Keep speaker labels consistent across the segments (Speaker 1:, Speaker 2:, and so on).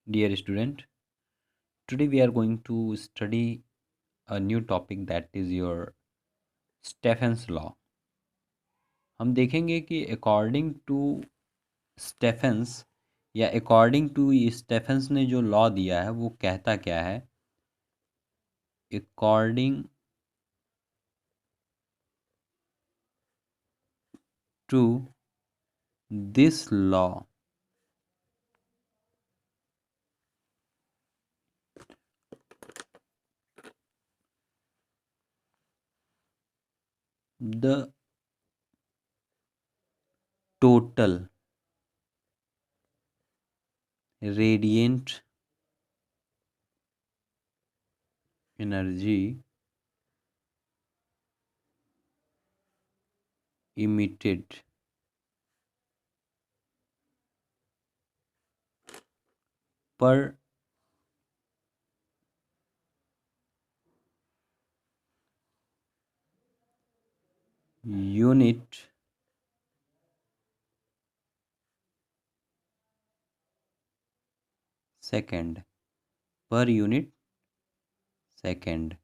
Speaker 1: Dear student, today we are going to study a new topic that is your Stephen's law. हम देखेंगे कि according to Stefan's या according to Stefan's ने जो law दिया है वो कहता क्या है। According to this law the total radiant energy emitted per unit second per unit second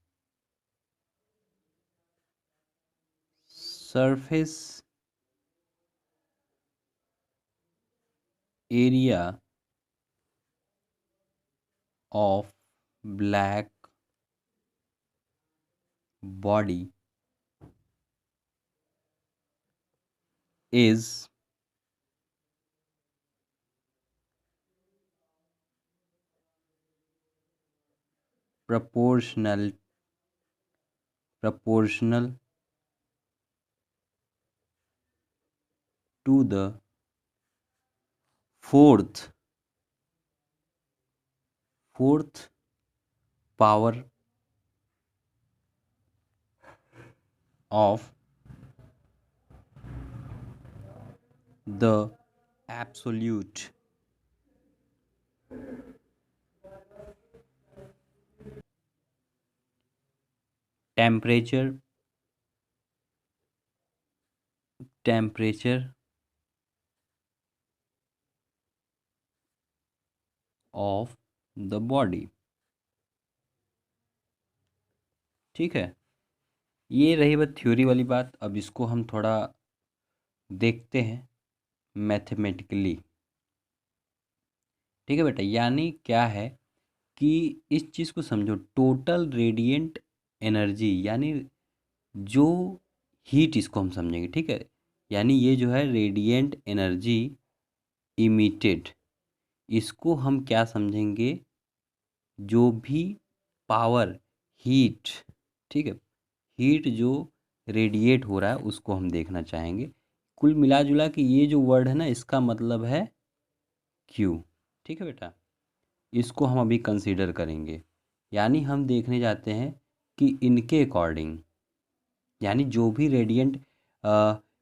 Speaker 1: surface area of black body is proportional to the fourth power of the absolute temperature of the body। ठीक है, ये रही बात theory वाली बात। अब इसको हम थोड़ा देखते हैं मैथमेटिकली। ठीक है बेटा, यानी क्या है कि इस चीज़ को समझो, टोटल रेडिएंट एनर्जी यानी जो हीट, इसको हम समझेंगे। ठीक है, यानी ये जो है रेडिएंट एनर्जी इमिटेड, इसको हम क्या समझेंगे, जो भी पावर हीट, ठीक है, हीट जो रेडिएट हो रहा है उसको हम देखना चाहेंगे। कुल मिला जुला के ये जो वर्ड है ना, इसका मतलब है क्यू। ठीक है बेटा, इसको हम अभी कंसीडर करेंगे। यानी हम देखने जाते हैं कि इनके अकॉर्डिंग, यानी जो भी रेडिएंट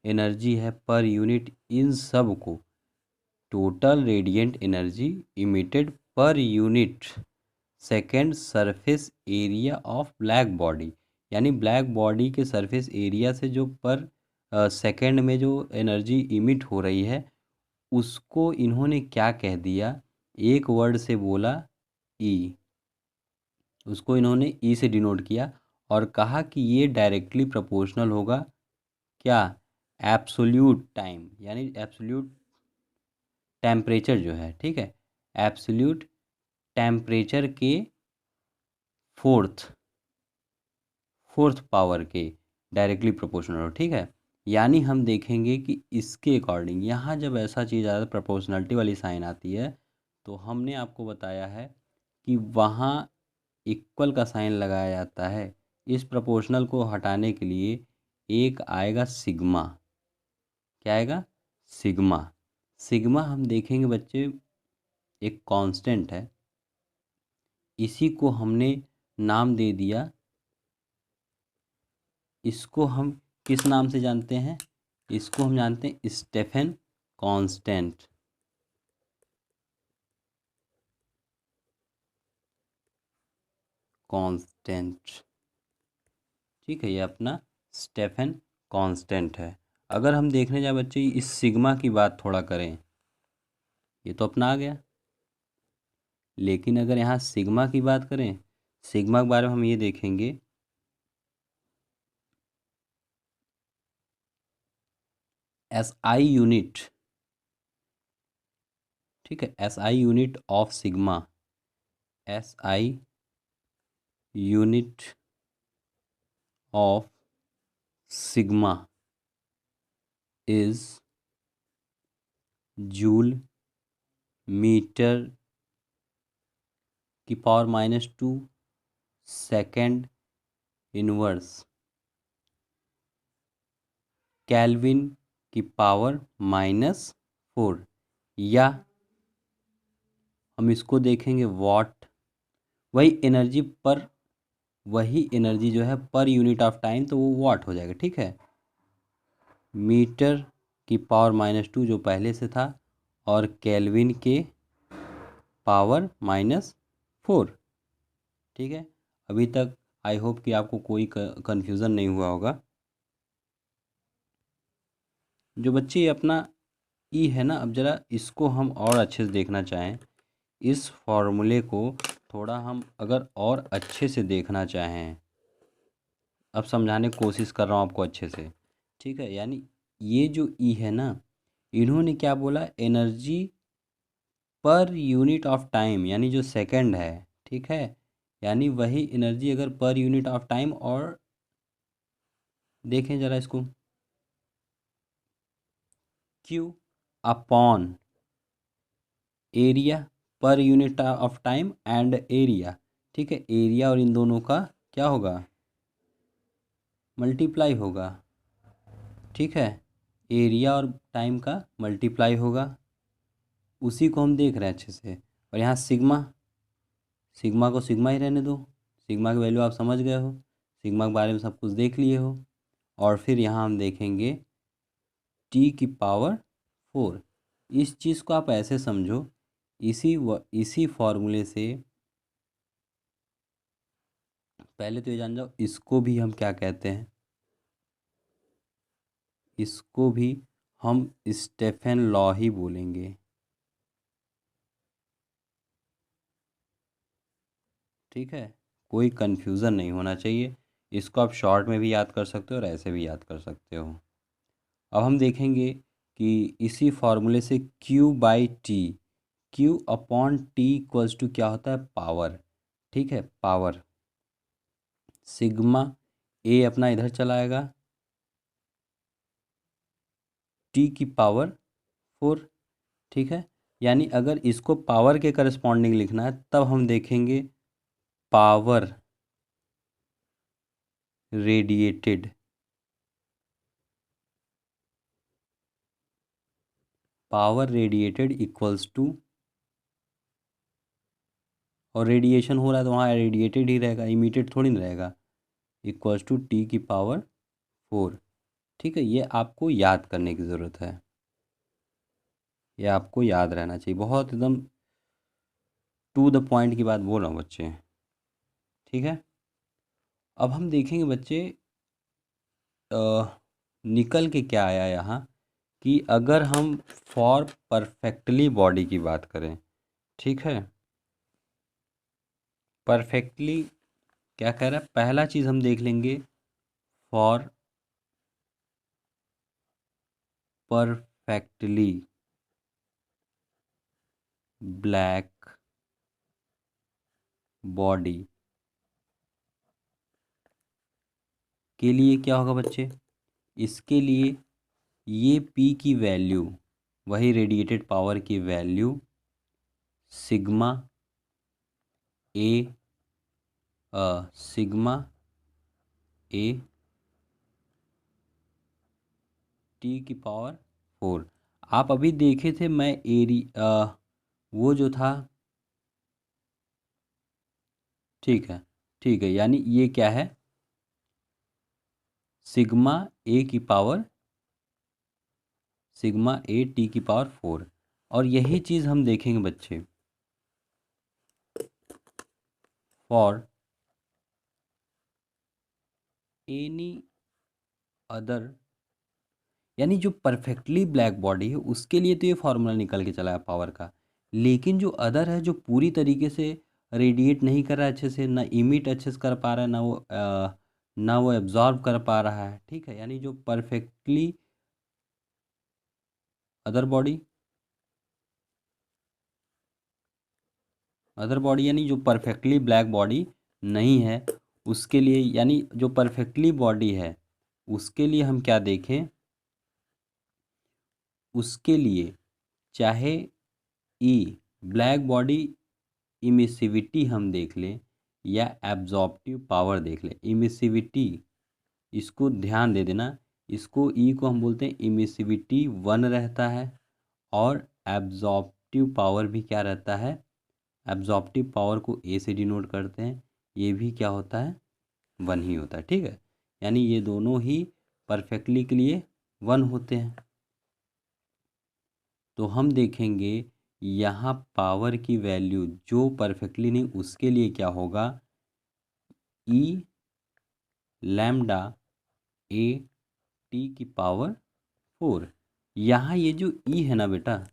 Speaker 1: एनर्जी है पर यूनिट, इन सब को total radiant energy emitted per unit second surface area of black body, यानी ब्लैक बॉडी के सरफेस एरिया से जो पर सेकेंड में जो एनर्जी इमिट हो रही है, उसको इन्होंने क्या कह दिया, एक वर्ड से बोला ई, उसको इन्होंने ई से डिनोट किया और कहा कि ये डायरेक्टली प्रोपोर्शनल होगा क्या, एब्सोल्यूट टाइम यानी एब्सोल्यूट टेम्परेचर जो है, ठीक है, एब्सोल्यूट टेम्परेचर के फोर्थ पावर के डायरेक्टली प्रोपोर्शनल हो। ठीक है, यानी हम देखेंगे कि इसके अकॉर्डिंग यहाँ जब ऐसा चीज़ आता है, प्रोपोर्शनलिटी वाली साइन आती है, तो हमने आपको बताया है कि वहाँ इक्वल का साइन लगाया जाता है। इस प्रोपोर्शनल को हटाने के लिए एक आएगा सिग्मा। क्या आएगा, सिग्मा। सिग्मा हम देखेंगे बच्चे एक कांस्टेंट है, इसी को हमने नाम दे दिया, इसको हम किस नाम से जानते हैं, इसको हम जानते हैं स्टेफन कांस्टेंट। ठीक है, ये अपना स्टेफन कांस्टेंट है। अगर हम देखने जाए बच्चे इस सिग्मा की बात थोड़ा करें, ये तो अपना आ गया, लेकिन अगर यहाँ सिग्मा की बात करें, सिग्मा के बारे में हम ये देखेंगे, एस आई यूनिट, ठीक है, S I unit of sigma, S I unit of sigma is joule metre की पावर -2 सेकेंड इनवर्स केल्विन की पावर -4, या हम इसको देखेंगे वाट, वही एनर्जी जो है पर यूनिट ऑफ टाइम, तो वो वाट हो जाएगा, ठीक है। मीटर की पावर -2 जो पहले से था, और केल्विन के पावर -4, ठीक है। अभी तक आई होप कि आपको कोई कन्फ्यूज़न नहीं हुआ होगा। जो बच्चे अपना ई है ना, अब ज़रा इसको हम और अच्छे से देखना चाहें, इस फॉर्मूले को थोड़ा हम अगर और अच्छे से देखना चाहें, अब समझाने की कोशिश कर रहा हूँ आपको अच्छे से, ठीक है। यानी ये जो ई है ना, इन्होंने क्या बोला, energy per unit of time, यानी जो सेकंड है, ठीक है, यानी वही एनर्जी अगर पर यूनिट ऑफ टाइम, और देखें ज़रा इसको, Q upon area per unit of time and area, ठीक है, एरिया और इन दोनों का क्या होगा, मल्टीप्लाई होगा, ठीक है, एरिया और टाइम का मल्टीप्लाई होगा, उसी को हम देख रहे हैं अच्छे से। और यहाँ सिग्मा, सिग्मा को सिग्मा ही रहने दो, सिग्मा की वैल्यू आप समझ गए हो, सिग्मा के बारे में सब कुछ देख लिए हो। और फिर यहाँ हम देखेंगे टी की पावर 4, इस चीज़ को आप ऐसे समझो, इसी फॉर्मूले से पहले तो ये जान जाओ, इसको भी हम क्या कहते हैं, इसको भी हम स्टेफन लॉ ही बोलेंगे, ठीक है। कोई कन्फ्यूज़न नहीं होना चाहिए, इसको आप शॉर्ट में भी याद कर सकते हो और ऐसे भी याद कर सकते हो। अब हम देखेंगे कि इसी फॉर्मूले से Q/T, Q/T क्या होता है, पावर, ठीक है, पावर, सिग्मा ए अपना इधर चलाएगा, टी की पावर 4, ठीक है। यानी अगर इसको पावर के करस्पॉन्डिंग लिखना है, तब हम देखेंगे power radiated, power radiated equals to, और रेडिएशन हो रहा है तो वहाँ रेडिएटेड ही रहेगा, इमिटेड थोड़ी ना रहेगा, इक्वल्स टू टी की पावर 4, ठीक है। ये आपको याद करने की ज़रूरत है, ये आपको याद रहना चाहिए, बहुत एकदम टू द पॉइंट की बात बोल रहा हूँ बच्चे, ठीक है। अब हम देखेंगे बच्चे, निकल के क्या आया यहाँ, कि अगर हम फॉर परफेक्टली बॉडी की बात करें, ठीक है, परफेक्टली क्या कह रहा है, पहला चीज़ हम देख लेंगे फॉर परफेक्टली ब्लैक बॉडी के लिए क्या होगा बच्चे, इसके लिए ये पी की वैल्यू, वही रेडिएटेड पावर की value sigma A, sigma A T की पावर 4, आप अभी देखे थे मैं वो जो था, ठीक है, ठीक है, यानी ये क्या है, सिग्मा ए की पावर, सिग्मा ए टी की पावर 4, और यही चीज़ हम देखेंगे बच्चे फॉर एनी अदर, यानी जो परफेक्टली ब्लैक बॉडी है उसके लिए तो ये फार्मूला निकल के चला है पावर का, लेकिन जो अदर है, जो पूरी तरीके से रेडिएट नहीं कर रहा है अच्छे से, ना इमिट अच्छे से कर पा रहा है, ना वो एब्जॉर्ब कर पा रहा है, ठीक है। यानी जो परफेक्टली अदर बॉडी यानी जो परफेक्टली ब्लैक बॉडी नहीं है, उसके लिए, यानी जो परफेक्टली बॉडी है उसके लिए हम क्या देखें, उसके लिए चाहे ई ब्लैक बॉडी इमिसिविटी हम देख लें या एब्जॉर्प्टिव पावर देख लें। इमिसिविटी, इसको ध्यान दे देना, इसको ई को हम बोलते हैं इमिसिविटी 1 रहता है, और एब्जॉर्प्टिव पावर भी क्या रहता है, एब्जॉर्प्टिव पावर को ए से डिनोट करते हैं, ये भी क्या होता है, 1 ही होता है, ठीक है। यानी ये दोनों ही परफेक्टली के लिए 1 होते हैं। तो हम देखेंगे यहाँ पावर की वैल्यू जो परफेक्टली नहीं, उसके लिए क्या होगा, ई लैम्डा ए टी की पावर 4। यहाँ ये जो ई है ना बेटा,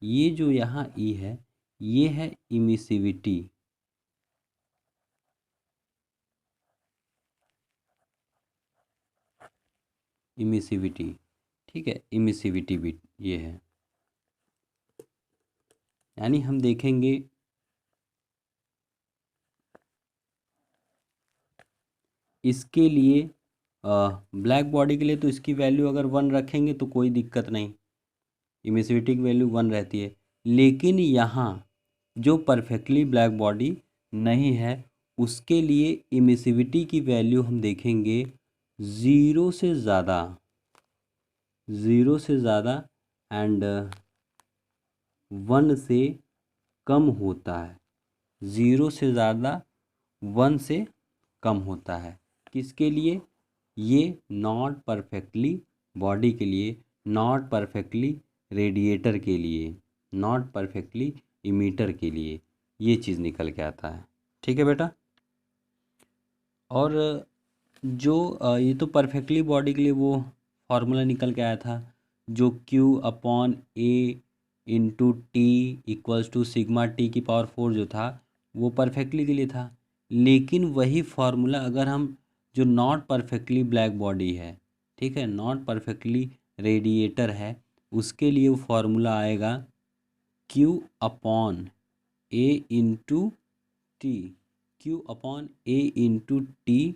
Speaker 1: ये जो यहाँ ई है, ये है इमिसिविटी, ठीक है, इमिसिविटी भी ये है। यानी हम देखेंगे इसके लिए ब्लैक बॉडी के लिए तो इसकी वैल्यू अगर 1 रखेंगे तो कोई दिक्कत नहीं, इमिसिविटी की वैल्यू 1 रहती है। लेकिन यहाँ जो परफेक्टली ब्लैक बॉडी नहीं है, उसके लिए इमिसिविटी की वैल्यू हम देखेंगे ज़ीरो से ज़्यादा, एंड 1 से कम होता है, 0 से ज़्यादा 1 से कम होता है। किसके लिए, ये नॉट परफेक्टली बॉडी के लिए, नॉट परफेक्टली रेडिएटर के लिए, नॉट परफेक्टली इमीटर के लिए ये चीज़ निकल के आता है, ठीक है बेटा। और जो ये तो परफेक्टली बॉडी के लिए वो फार्मूला निकल के आया था, जो Q upon A into T equals to sigma T की पावर 4 जो था, वो परफेक्टली के लिए था। लेकिन वही फार्मूला अगर हम, जो नॉट परफेक्टली ब्लैक बॉडी है, ठीक है, नॉट परफेक्टली रेडिएटर है, उसके लिए वो फार्मूला आएगा Q upon A into T, Q upon A into T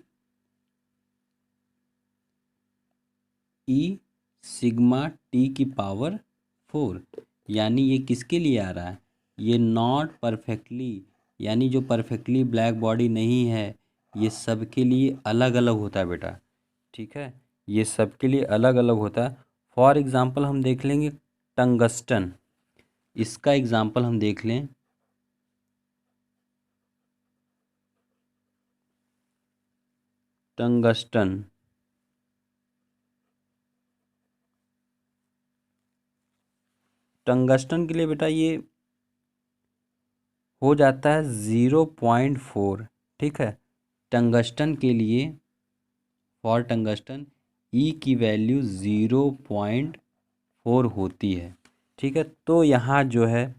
Speaker 1: E sigma T की पावर 4। यानी ये किसके लिए आ रहा है, ये नॉट परफेक्टली, यानी जो परफेक्टली ब्लैक बॉडी नहीं है, ये सब के लिए अलग अलग होता है बेटा, ठीक है, ये सब के लिए अलग अलग होता है। फॉर एग्ज़ाम्पल हम देख लेंगे टंगस्टन, इसका एग्ज़ाम्पल हम देख लें। टंगस्टन, टंगस्टन के लिए बेटा ये हो जाता है 0.4, ठीक है। टंगस्टन के लिए, फॉर टंगस्टन ई की वैल्यू 0.4 होती है, ठीक है। तो यहाँ जो है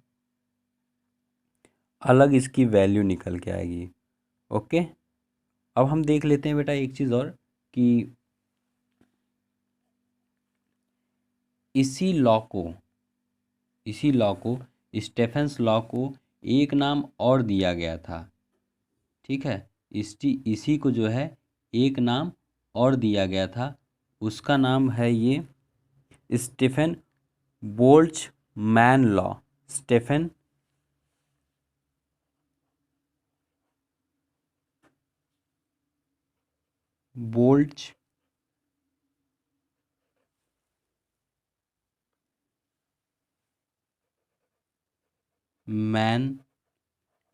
Speaker 1: अलग इसकी वैल्यू निकल के आएगी, ओके। अब हम देख लेते हैं बेटा एक चीज़ और, कि इसी लॉ को, स्टेफेंस लॉ को एक नाम और दिया गया था, ठीक है। इसी को जो है एक नाम और दिया गया था, उसका नाम है ये Stefan Boltzmann law, Stefan Boltzmann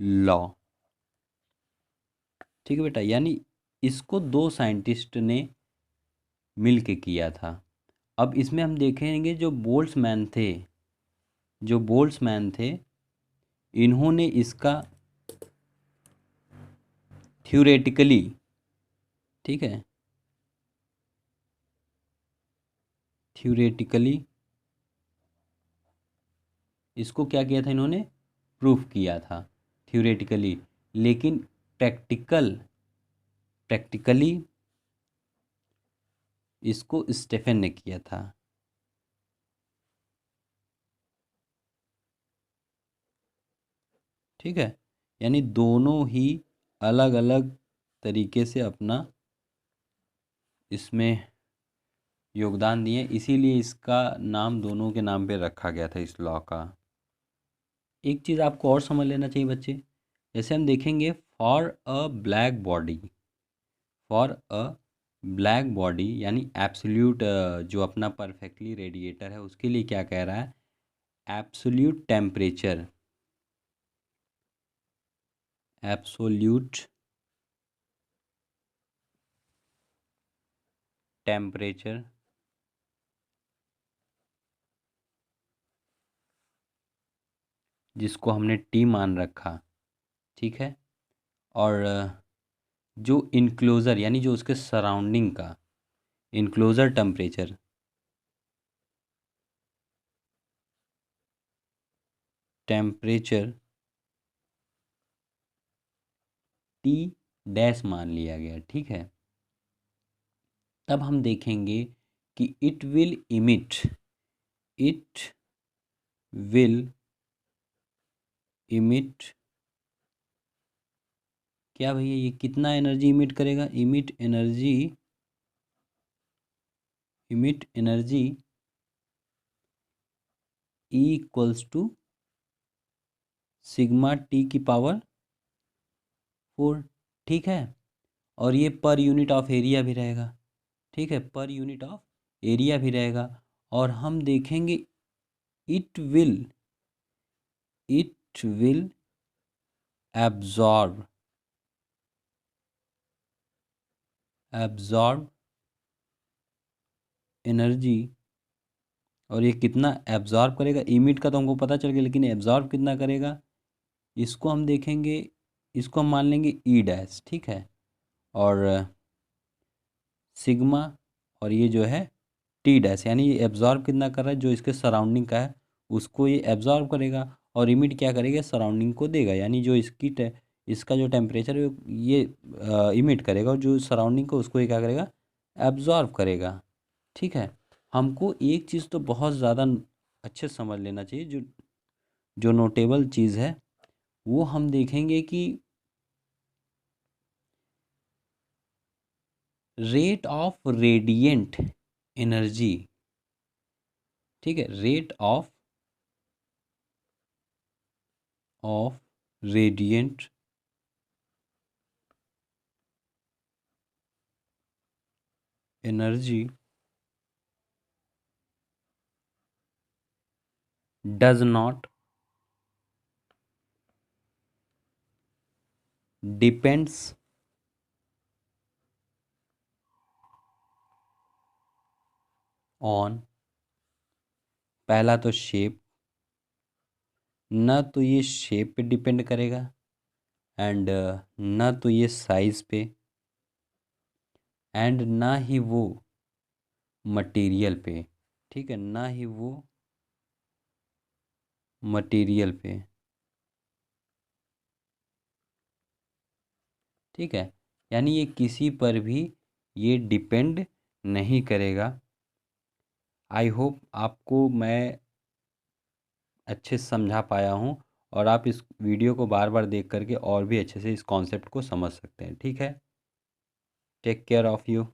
Speaker 1: law, ठीक है बेटा। यानी इसको 2 साइंटिस्ट ने मिल के किया था। अब इसमें हम देखेंगे जो बोल्ट्जमैन थे, इन्होंने इसका थ्योरेटिकली, ठीक है, थ्योरेटिकली इसको क्या किया था इन्होंने, प्रूफ किया था थ्योरेटिकली, लेकिन प्रैक्टिकली इसको स्टेफन ने किया था। ठीक है, यानी दोनों ही अलग अलग तरीके से अपना इसमें योगदान दिए, इसीलिए इसका नाम दोनों के नाम पे रखा गया था इस लॉ का। एक चीज़ आपको और समझ लेना चाहिए बच्चे, जैसे हम देखेंगे फॉर अ ब्लैक बॉडी यानी एब्सोल्यूट, जो अपना परफेक्टली रेडिएटर है उसके लिए क्या कह रहा है, एब्सोल्यूट टेम्परेचर जिसको हमने टी मान रखा, ठीक है, और जो इनक्लोज़र यानी जो उसके सराउंडिंग का इनक्लोज़र टेम्परेचर टी डैश मान लिया गया। ठीक है, तब हम देखेंगे कि इट विल इमिट क्या भैया, ये कितना एनर्जी इमिट करेगा, emit energy E equals to sigma T की पावर 4। ठीक है, और ये पर यूनिट ऑफ एरिया भी रहेगा। ठीक है, पर यूनिट ऑफ एरिया भी रहेगा। और हम देखेंगे it will it will absorb energy, और ये कितना एब्जॉर्ब करेगा, इमिट का तो हमको पता चल गया, लेकिन एब्जॉर्ब कितना करेगा इसको हम देखेंगे। इसको हम मान लेंगे ई डैश। ठीक है, और सिग्मा, और ये जो है टी डैश, यानी ये एब्जॉर्ब कितना कर रहा है, जो इसके सराउंडिंग का है उसको ये एब्जॉर्ब करेगा, और इमिट क्या करेगा, सराउंडिंग को देगा, यानी जो इसका जो टेम्परेचर है ये इमिट करेगा, और जो सराउंडिंग को उसको ये क्या करेगा, एब्जॉर्ब करेगा। ठीक है, हमको एक चीज़ तो बहुत ज़्यादा अच्छे से समझ लेना चाहिए, जो जो नोटेबल चीज़ है वो हम देखेंगे कि रेट ऑफ रेडिएंट एनर्जी, ठीक है, rate of radiant energy does not depends on, पहला तो शेप, न तो ये शेप पे डिपेंड करेगा, एंड न तो ये साइज पे, एंड ना ही वो मटेरियल पे। ठीक है, ना ही वो मटेरियल पे। ठीक है, यानी ये किसी पर भी ये डिपेंड नहीं करेगा। आई होप आपको मैं अच्छे से समझा पाया हूँ, और आप इस वीडियो को बार बार देख करके और भी अच्छे से इस कॉन्सेप्ट को समझ सकते हैं। ठीक है, टेक केयर ऑफ़ यू।